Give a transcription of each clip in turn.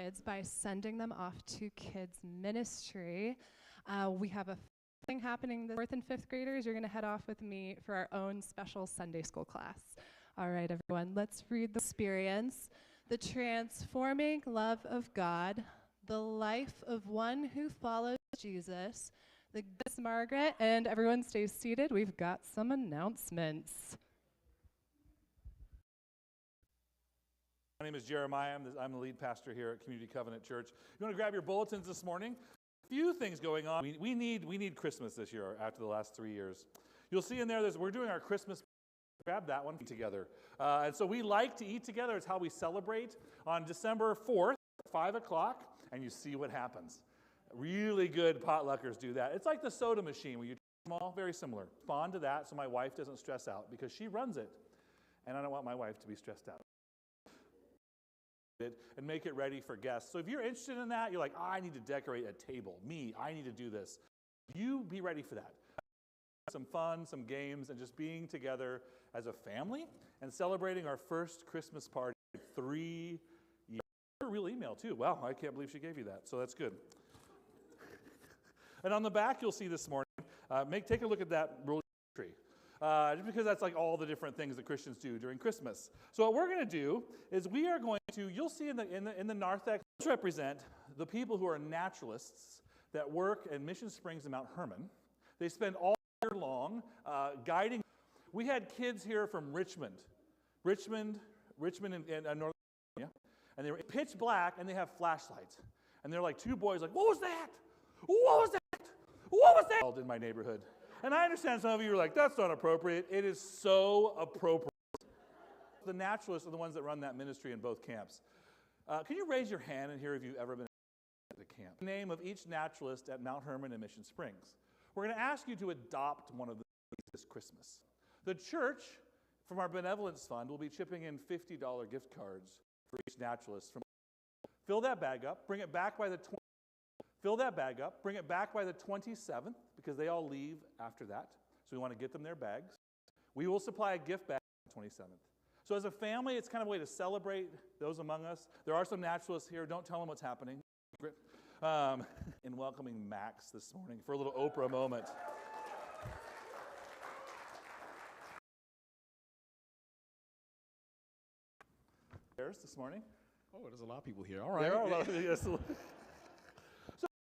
kids by sending them off to kids ministry. We have a thing happening. The 4th and 5th graders, you're going to head off with me for our own special Sunday school class. All right, everyone, let's read the experience. The transforming love of God, the life of one who follows Jesus, the Miss Margaret, and everyone stay seated. We've got some announcements. My name is Jeremiah. I'm the lead pastor here at Community Covenant Church. You want to grab your bulletins this morning? A few things going on. We need Christmas this year after the last 3 years. You'll see in there, we're doing our Christmas. Grab that one together. And so we like to eat together. It's how we celebrate on December 4th, 5 o'clock, and you see what happens. Really good potluckers do that. It's like the soda machine where you small, very similar. Respond to that so my wife doesn't stress out because she runs it, and I don't want my wife to be stressed out. And make it ready for guests. So if you're interested in that, you're like, I need to decorate a table. I need to do this. You be ready for that. Some fun, some games, and just being together as a family and celebrating our first Christmas party in 3 years. Her real email, too. Wow, I can't believe she gave you that. So that's good. And on the back, you'll see this morning, take a look at that real tree. Just because that's like all the different things that Christians do during Christmas. So what we're going to do is we are going to, you'll see in the narthex, represent the people who are naturalists that work in Mission Springs and Mount Hermon. They spend all year long guiding. We had kids here from Richmond in Northern California, and they were pitch black, and they have flashlights. And they're like two boys like, what was that? What was that? What was that? In my neighborhood. And I understand some of you are like, that's not appropriate. It is so appropriate. The naturalists are the ones that run that ministry in both camps. Can you raise your hand in here if you've ever been at the camp? The name of each naturalist at Mount Hermon and Mission Springs. We're going to ask you to adopt one of these this Christmas. The church, from our benevolence fund, will be chipping in $50 gift cards for each naturalist. Fill that bag up, bring it back by the 27th, because they all leave after that. So we want to get them their bags. We will supply a gift bag on the 27th. So as a family, it's kind of a way to celebrate those among us. There are some naturalists here. Don't tell them what's happening. In welcoming Max this morning for a little Oprah moment. There's this morning. Oh, there's a lot of people here. All right. There are a lot of yes. So,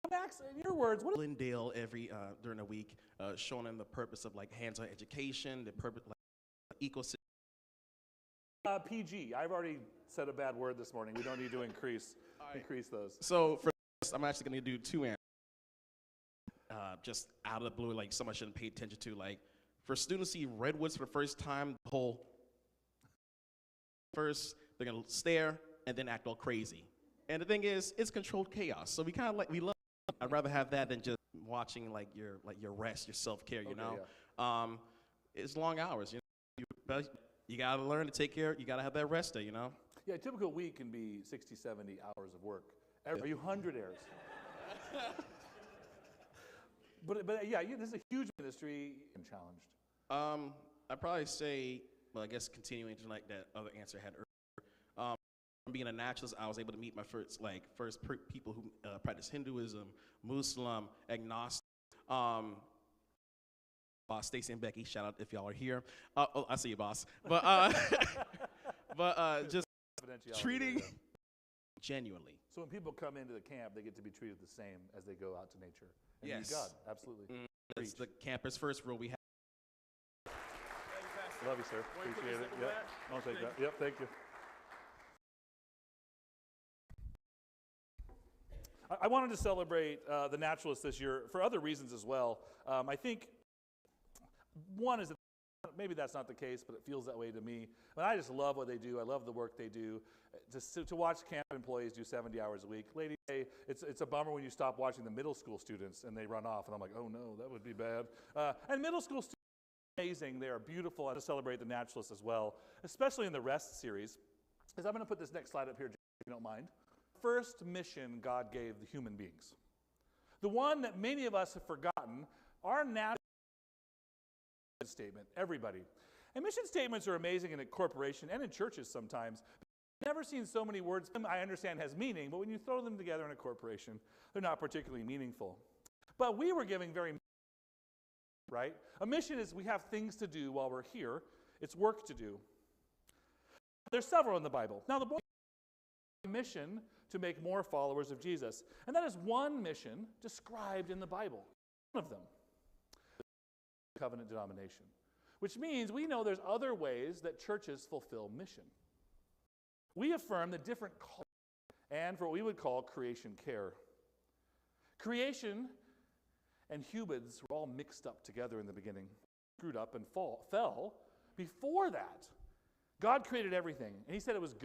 Max, in your words, what? Glendale every during the week, showing them the purpose of like hands-on education, the purpose like ecosystem. PG. I've already said a bad word this morning. We don't need to increase those. So for this, I'm actually going to do two answers. Just out of the blue, like someone shouldn't pay attention to. Like for students to see redwoods for the first time, the whole first they're going to stare and then act all crazy. And the thing is, it's controlled chaos. So we love. I'd rather have that than just watching like your rest, your self-care. You know, yeah. It's long hours. You know, you got to learn to take care. You got to have that rest day. You know. Yeah, a typical week can be 60, 70 hours of work. Are you 100 heirs? But yeah, this is a huge ministry and challenged. I'd probably say, well, I guess continuing to like that other answer I had earlier. Being a naturalist, I was able to meet my first people who practice Hinduism, Muslim, agnostic. Boss Stacy and Becky, shout out if y'all are here. I see you, boss. But just treating genuinely. So when people come into the camp, they get to be treated the same as they go out to nature. And yes. meet God, absolutely. It's the campus first rule we have. Love you, sir. Appreciate it. Yep. I'll take that. Yep, thank you. I wanted to celebrate the naturalists this year for other reasons as well. I think one is that maybe that's not the case, but it feels that way to me. But I just love what they do. I love the work they do. To watch camp employees do 70 hours a week. Lady Day, it's a bummer when you stop watching the middle school students and they run off, and I'm like, oh no, that would be bad. And middle school students are amazing. They are beautiful. I want to celebrate the naturalists as well, especially in the Rest series. Because I'm going to put this next slide up here, if you don't mind. First mission God gave the human beings. The one that many of us have forgotten, our national statement, everybody. And mission statements are amazing in a corporation and in churches sometimes. I've never seen so many words, I understand has meaning, but when you throw them together in a corporation, they're not particularly meaningful. But we were giving very, right? A mission is we have things to do while we're here. It's work to do. There's several in the Bible. Now, the mission to make more followers of Jesus. And that is one mission described in the Bible. One of them. Covenant denomination. Which means we know there's other ways that churches fulfill mission. We affirm the different calls and for what we would call creation care. Creation and humans were all mixed up together in the beginning. Screwed up and fell. Before that, God created everything, and he said it was good.